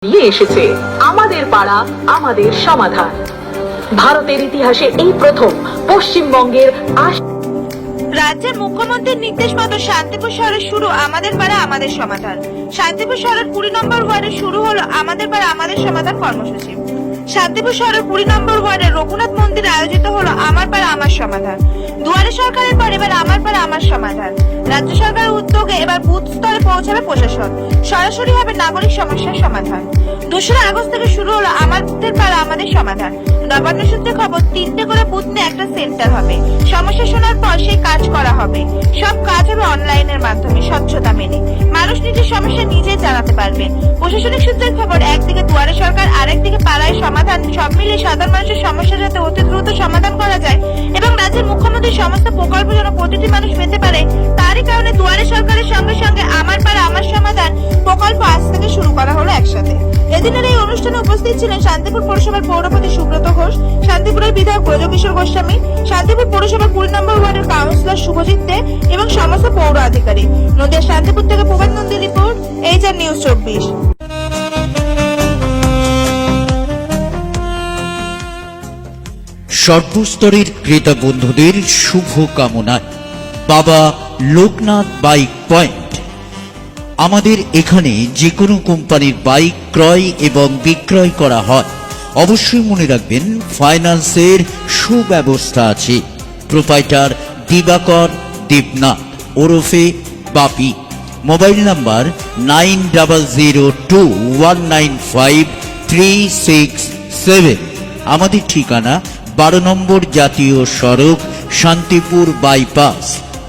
নিয়ে এসেছে আমাদের পাড়া আমাদের সমাধান। ভারতের ইতিহাসে এই প্রথম পশ্চিমবঙ্গের রাজ্যের মুখ্যমন্ত্রীর নির্দেশ মতো শান্তিপুর শহরে শুরু আমাদের পাড়া আমাদের সমাধান। শান্তিপুর শহরের 20 নম্বর ওয়ার্ডে শুরু হলো আমাদের পাড়া আমাদের সমাধান কর্মসূচি। শান্তিপুর শহরের 20 নম্বর ওয়ার্ডের রঘুনাথ মন্দিরে আয়োজিত হলো আমার পাড়া আমার সমাধান। দুয়ারে সরকারের পর এবার আমার পাড়া আমার সমাধান। রাজ্য সরকারের উদ্যোগে এবার বুথ স্তরে পৌঁছাবে প্রশাসন, সরাসরি হবে নাগরিক সমস্যার সমাধান। 2রা আগস্ট থেকে শুরু হলো আমাদের পাড়া আমাদের সমাধান। নবান্ন সূত্রে খবর 3টে করে বুথ নিয়ে একটা সেন্টার হবে। সমস্যা শোনার পর সেই কাজ করা হবে। সব কাজ হবে অনলাইনের মাধ্যমে স্বচ্ছতা মেনে। মানুষ নিজের সমস্যা নিজে জানাতে পারবেন। প্রশাসনিক সূত্রের খবর একদিকে দুয়ারে সরকার আরেকদিকে পাড়ায় সমাধান, সব মিলিয়ে সাধারণ মানুষের সমস্যা যাতে অতি দ্রুত সমাধান করা যায় এবং রাজ্যের মুখ্যমন্ত্রীর সমস্ত প্রকল্প যেন প্রতিটি মানুষ পেতে পারে, তারই কারণে দুয়ারে সরকারের সঙ্গে সঙ্গে আমার পাড়া আমার সমাধান প্রকল্প আজ থেকে শুরু করা হলো একসাথে। এদিনের এই অনুষ্ঠানে উপস্থিত ছিলেন শান্তিপুর পৌরসভার পৌরপতি সুব্রত ঘোষ, শান্তিপুরের বিধায়ক ব্রজকিশোর গোস্বামী, শান্তিপুর পৌরসভার 20 নম্বর ওয়ার্ডের কাউন্সিলর শুভজিৎ দে এবং সমস্ত পৌর আধিকারিক। নদিয়া শান্তিপুর থেকে প্রভাত নন্দী রিপোর্ট, এইচআর নিউজ 24। সর্বস্তরের ক্রেতা বন্ধুদের শুভ কামনায় বাবা লোকনাথ বাইক পয়েন্ট। আমাদের এখানে যে কোনো কোম্পানির বাইক ক্রয় এবং বিক্রয় করা হয়। অবশ্যই মনে রাখবেন ফাইন্যান্সের সুব্যবস্থা আছে। প্রোপাইটার দিবাকর দেবনাথ ওরফে বাপি। Mobile number 9002195367। আমাদের ঠিকানা 12 নম্বর জাতীয় সড়ক, শান্তিপুর বাইপাস,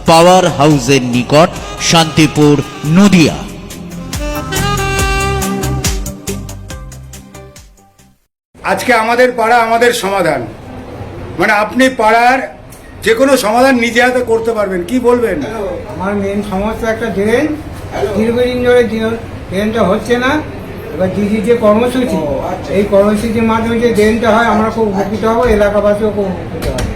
পাওয়ার হাউসের নিকট, শান্তিপুর, নদিয়া। আজকে আমাদের পাড়া আমাদের সমাধান, মানে আপনি পাড়ার যে কোনো সমাধান নিজে হাতে করতে পারবেন। কি বলবেন? আমার মেন সমস্যা একটা ড্রেন, দীর্ঘদিন ধরে ড্রেনটা হচ্ছে না। এবার দিদির যে কর্মসূচি, এই কর্মসূচির মাধ্যমে যে ড্রেনটা হয় আমরা খুব উপকৃত হবো, এলাকাবাসীও খুব উপকৃত হবে।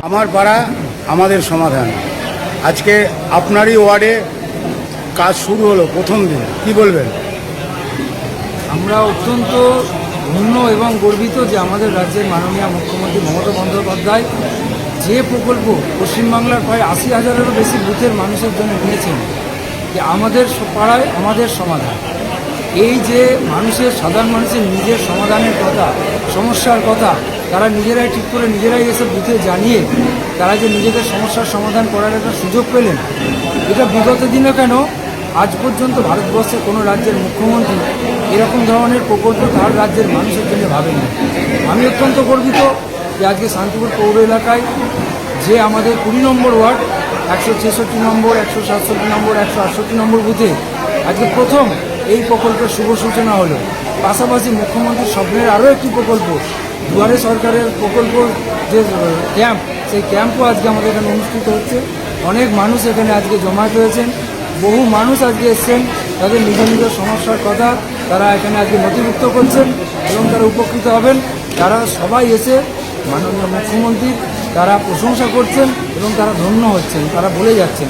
আমার পাড়া আমাদের সমাধান। আজকে আপনারই ওয়ার্ডে কাজ শুরু হলো প্রথম দিন, কি বলবেন? আমরা অত্যন্ত ধন্য এবং গর্বিত যে আমাদের রাজ্যের মাননীয় মুখ্যমন্ত্রী মমতা বন্দ্যোপাধ্যায় যে প্রকল্প পশ্চিমবাংলার প্রায় 80,000-এরও বেশি বুথের মানুষের জন্য নিয়েছেন, যে আমাদের পাড়ায় আমাদের সমাধান। এই যে মানুষের সাধারণ মানুষের নিজের সমাধানের কথা, সমস্যার কথা তারা নিজেরাই ঠিক করে নিজেরাই এসে বুথে জানিয়ে তারা যে নিজেদের সমস্যার সমাধান করার একটা সুযোগ পেলেন, এটা বিগত দিনে কেন আজ পর্যন্ত ভারতবর্ষের কোনো রাজ্যের মুখ্যমন্ত্রী এরকম ধরনের প্রকল্প তার রাজ্যের মানুষের জন্য ভাবেনি। আমি অত্যন্ত গর্বিত যে আজকে শান্তিপুর পৌর এলাকায় যে আমাদের 20 নম্বর ওয়ার্ড 166 নম্বর, 167 নম্বর, 168 নম্বর বুথে আজকে প্রথম এই প্রকল্পের শুভ সূচনা হলো। পাশাপাশি মুখ্যমন্ত্রীর স্বপ্নের আরও একটি প্রকল্প, দুয়ারে সরকারের প্রকল্প যে ক্যাম্প, সেই ক্যাম্পও আজকে আমাদের এখানে অনুষ্ঠিত হচ্ছে। অনেক মানুষ এখানে আজকে জমায়েত হয়েছেন, বহু মানুষ আজকে এসছেন, তাদের নিজ নিজের সমস্যার কথা তারা এখানে আজকে নথিভুক্ত করছেন এবং তারা উপকৃত হবেন। তারা সবাই এসে মাননীয় মুখ্যমন্ত্রীর তারা প্রশংসা করছেন এবং তারা ধন্য হচ্ছেন, তারা বলে যাচ্ছেন।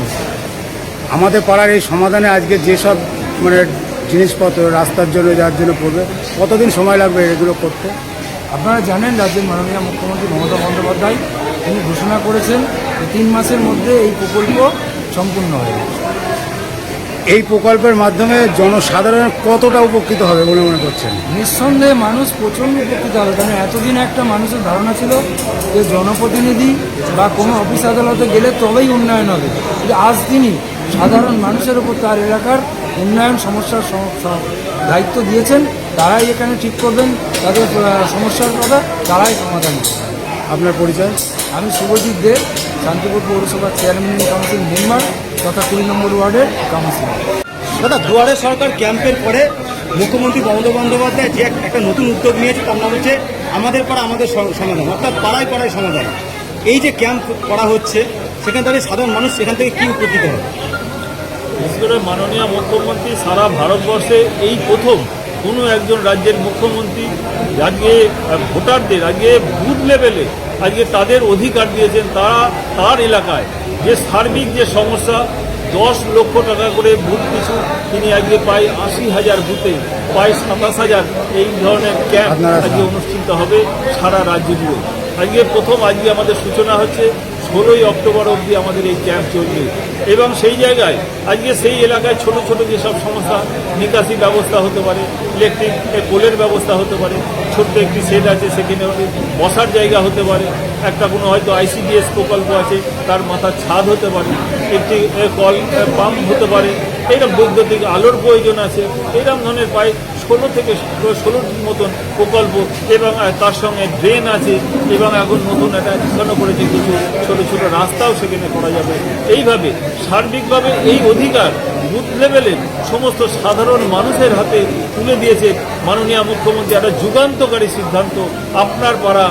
আমাদের পাড়ার এই সমাধানে আজকে যেসব মানে জিনিসপত্র রাস্তার জন্য যার জন্য পড়বে, কতদিন সময় লাগবে এগুলো করতে? আপনারা জানেন রাজ্যের মাননীয় মুখ্যমন্ত্রী মমতা বন্দ্যোপাধ্যায় তিনি ঘোষণা করেছেন যে 3 মাসের মধ্যে এই প্রকল্প সম্পূর্ণ হয়ে যাবে। এই প্রকল্পের মাধ্যমে জনসাধারণ কতটা উপকৃত হবে বলে মনে করছেন? নিঃসন্দেহে মানুষ প্রচণ্ড উপকৃত হবে, কারণ এতদিন একটা মানুষের ধারণা ছিল যে জনপ্রতিনিধি বা কোনো অফিস আদালতে গেলে তবেই উন্নয়ন হবে, কিন্তু আজ তিনি সাধারণ মানুষের উপর তার এলাকার উন্নয়ন সমস্যার দায়িত্ব দিয়েছেন। তারাই এখানে ঠিক করবেন তাদের সমস্যার কথা, তারাই সমাধান করবেন। আপনার পরিচয়? আমি শুভজিৎ দে, শান্তিপুর পৌরসভার চেয়ারম্যান কাউন্সিল মেম্বার তথা 20 নম্বর ওয়ার্ডের কাউন্সিলর। দাদা, দুয়ারে সরকার ক্যাম্পের পরে মুখ্যমন্ত্রী মমতা বন্দ্যোপাধ্যায় যে একটা নতুন উদ্যোগ নিয়েছে, তার নাম হচ্ছে আমাদের পাড়া আমাদের সমাধান, অর্থাৎ পাড়ায় পাড়ায় সমাধান। এই যে ক্যাম্প করা হচ্ছে, সেখান থেকে সাধারণ মানুষ সেখান থেকে কী উপকৃত হবে? বিশেষ করে মাননীয় মুখ্যমন্ত্রী সারা ভারতবর্ষে এই প্রথম কোনো একজন রাজ্যের মুখ্যমন্ত্রী আজকে ভোটারদের আজকে বুথ লেভেলে আজকে তাদের অধিকার দিয়েছেন। তারা তার এলাকায় যে সার্বিক যে সমস্যা 10 লক্ষ টাকা করে বুথ পিছু তিনি আজকে প্রায় 80,000 বুথে প্রায় 27,000 এই ধরনের ক্যাম্প আজকে অনুষ্ঠিত হবে সারা রাজ্য জুড়ে। আজকে আজকে আমাদের সূচনা হচ্ছে 16ই অক্টোবর অবধি আমাদের এই ক্যাম্প চলবে এবং সেই জায়গায় আজকে সেই এলাকায় ছোট ছোট যেসব সমস্যা, নিকাশি ব্যবস্থা হতে পারে, ইলেকট্রিক পোলের ব্যবস্থা হতে পারে, ছোট্ট একটি শেড আছে সেখানে বসার জায়গা হতে পারে, একটা কোনো হয়তো ICDS প্রকল্প আছে তার মাথার ছাদ হতে পারে, একটি কল পাম্প হতে পারে, এইরকম বৈদ্যুতিক আলোর প্রয়োজন আছে, এইরকম ধরনের প্রায় 16 থেকে 16টির মতন প্রকল্প এবং তার সঙ্গে ড্রেন আছে এবং এখন নতুন একটা ঠিকানো করেছে কিছু ছোট ছোট রাস্তাও সেখানে করা যাবে। এইভাবে সার্বিকভাবে এই অধিকার বুথ লেভেলের সমস্ত সাধারণ মানুষের হাতে তুলে দিয়েছে মাননীয় মুখ্যমন্ত্রী। একটা যুগান্তকারী সিদ্ধান্ত, আপনার পাড়া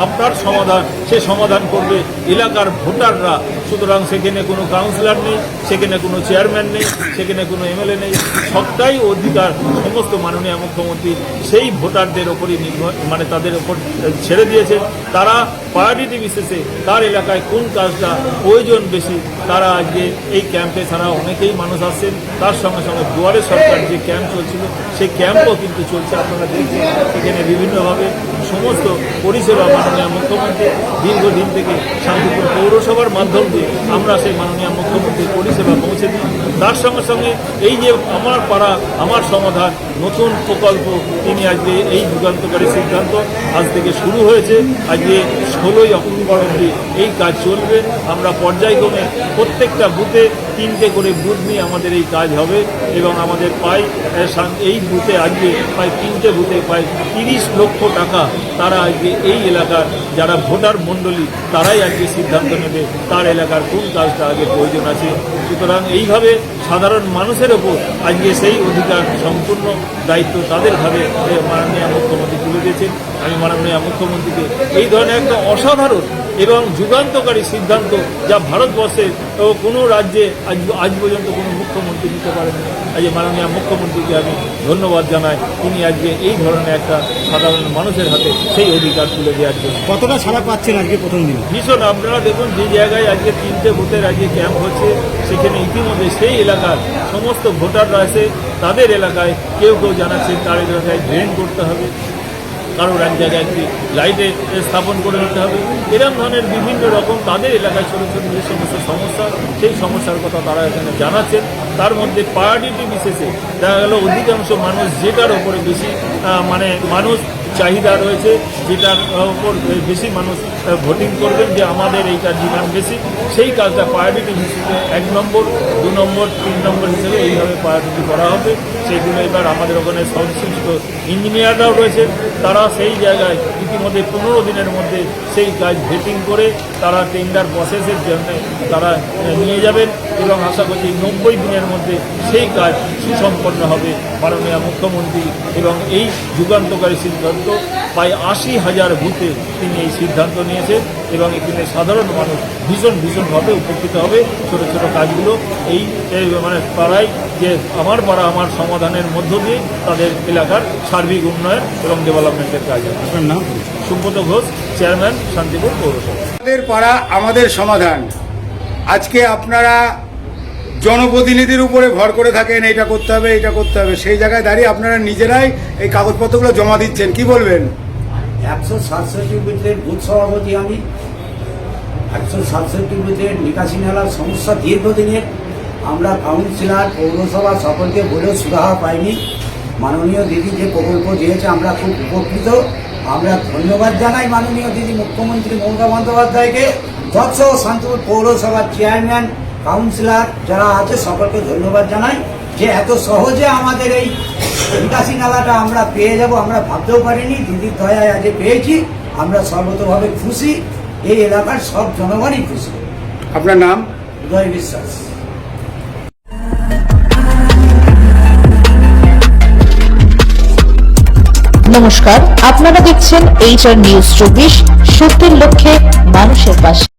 আপনার সমাধান, সে সমাধান করবে এলাকার ভোটাররা। সুতরাং সেখানে কোনো কাউন্সিলর নেই, সেখানে কোনো চেয়ারম্যান নেই, সেখানে কোনো MLA নেই, সবটাই অধিকার সমস্ত মাননীয় মুখ্যমন্ত্রী সেই ভোটারদের ওপরই মানে তাদের ওপর ছেড়ে দিয়েছে। তারা প্রায়োরিটি বিশেষে তার এলাকায় কোন কাজটা প্রয়োজন বেশি তারা আজকে এই ক্যাম্পে ছাড়া অনেকেই মানুষ আসছেন। তার সঙ্গে সঙ্গে দুয়ারে সরকার যে ক্যাম্প চলছিল সেই ক্যাম্পও কিন্তু চলছে। আপনারা দেখছেন এখানে বিভিন্নভাবে সমস্ত পরিষেবা মাননীয় মুখ্যমন্ত্রী দীর্ঘদিন থেকে শান্তিপুর পৌরসভার মাধ্যম দিয়ে আমরা সেই মাননীয় মুখ্যমন্ত্রীর পরিষেবা পৌঁছে দিই। তার সঙ্গে সঙ্গে এই যে আমার পাড়া আমার সমাধান নতুন প্রকল্প তিনি আজকে এই যুগান্তকারী সিদ্ধান্ত আজ থেকে শুরু হয়েছে। আজকে 16ই অক্টোবর অবধি এই কাজ চলবে। আমরা পর্যায়ক্রমে প্রত্যেকটা বুথে 3টে করে বুথ নিয়ে আমাদের এই কাজ হবে এবং আমাদের প্রায় এই বুথে আজকে প্রায় 3টে বুথে প্রায় 30 লক্ষ টাকা তারা আজকে এই এলাকার যারা ভোটার মণ্ডলী তারাই আজকে সিদ্ধান্ত নেবে তার এলাকার কোন কাজটা আগে প্রয়োজন আছে। সুতরাং এইভাবে সাধারণ মানুষের ওপর আজকে সেই অধিকার সম্পূর্ণ দায়িত্ব তাদের ঘাড়ে মাননীয় মুখ্যমন্ত্রী তুলে দিয়েছেন। আমি মাননীয় মুখ্যমন্ত্রীকে এই ধরনের একটা অসাধারণ এবং যুগান্তকারী সিদ্ধান্ত যা ভারতবর্ষের কোনো রাজ্যে আজ পর্যন্ত কোনো মুখ্যমন্ত্রী নিতে পারেনি, আজ মাননীয় মুখ্যমন্ত্রীকে আমি ধন্যবাদ জানাই। তিনি আজকে এই ধরনের একটা সাধারণ মানুষের হাতে সেই অধিকার তুলে দেওয়ার জন্য। কতটা সাড়া পাচ্ছেন আজকে প্রথম দিন? ভীষণ। আপনারা দেখুন যে জায়গায় আজকে 3টে বুথের আজকে ক্যাম্প হচ্ছে সেখানে ইতিমধ্যে সেই এলাকার সমস্ত ভোটাররা এসে তাদের এলাকায় কেউ জানাচ্ছেন তার এলাকায় ড্রেন করতে হবে, কারোর এক জায়গায় একটি লাইটে স্থাপন করে নিতে হবে। এরকম ধরনের বিভিন্ন রকম তাদের এলাকায় ছোটো ছোটো যে সমস্ত সমস্যা সেই সমস্যার কথা তারা এখানে জানাচ্ছেন। তার মধ্যে প্রায়োরিটি বিশেষে দেখা গেল অধিকাংশ মানুষ যেটার ওপরে বেশি মানে মানুষ চাহিদা রয়েছে, যেটার ওপর বেশি মানুষ ভোটিং করবেন যে আমাদের এইটার ডিমান্ড বেশি, সেই কাজটা প্রায়োরিটি হিসেবে 1 নম্বর 2 নম্বর 3 নম্বর হিসেবে এইভাবে প্রায়োরিটি করা হবে। সেইগুলো এবার আমাদের ওখানে সংশ্লিষ্ট ইঞ্জিনিয়াররাও রয়েছে, তারা সেই জায়গায় ইতিমধ্যে 15 দিনের মধ্যে সেই কাজ ভেটিং করে তারা টেন্ডার প্রসেসের জন্য তারা নিয়ে যাবেন এবং আশা করছি 90 দিনের মধ্যে সেই কাজ সুসম্পন্ন হবে। মাননীয় মুখ্যমন্ত্রী এবং এই যুগান্তকারী সিদ্ধান্ত প্রায় 80,000 বুথে তিনি এই সিদ্ধান্ত নিয়েছেন এবং এখানে সাধারণ মানুষ ভীষণভাবে উপকৃত হবে। ছোটো ছোটো কাজগুলো এই মানে পাড়ায় যে আমার পাড়া আমার সমাধানের মধ্য দিয়ে তাদের এলাকার সার্বিক উন্নয়ন এবং ডেভেলপমেন্টের কাজ হবে। আপনার নাম? সুব্রত ঘোষ, চেয়ারম্যান, শান্তিপুর পৌরসভা। আমাদের পাড়া আমাদের সমাধান। আজকে আপনারা জনপ্রতিনিধির উপরে ভর করে থাকেন, এটা করতে হবে এটা করতে হবে, সেই জায়গায় দাঁড়িয়ে আপনারা নিজেরাই এই কাগজপত্রগুলো জমা দিচ্ছেন, কি বলবেন? 167 বুথের বুথ সভাপতি আমি। 167 বুথের নিকাশি নালার সমস্যা দীর্ঘদিনের। আমরা কাউন্সিলর পৌরসভা সকলকে বলেও সুরাহা পাইনি। মাননীয় দিদি যে প্রকল্প দিয়েছে আমরা খুব উপকৃত। আমরা ধন্যবাদ জানাই মাননীয় দিদি মুখ্যমন্ত্রী মমতা বন্দ্যোপাধ্যায়কে, তৎসহ শান্তিপুর পৌরসভার চেয়ারম্যান, কাউন্সিলর যারা আছে সকলকে ধন্যবাদ জানাই যে এত সহজে আমাদের এই নিকাশি নালাটা আমরা পেয়ে যাব আমরা ভাবতেও পারিনি। দিদির দয়ায় আজ পেয়েছি, আমরা সর্বতভাবে খুশি, এই এলাকার সব জনগণই খুশি। আপনার নাম? উদয় বিশ্বাস। নমস্কার, আপনারা দেখছেন HR নিউজ 24, সত্যের লক্ষ্যে মানুষের পাশে।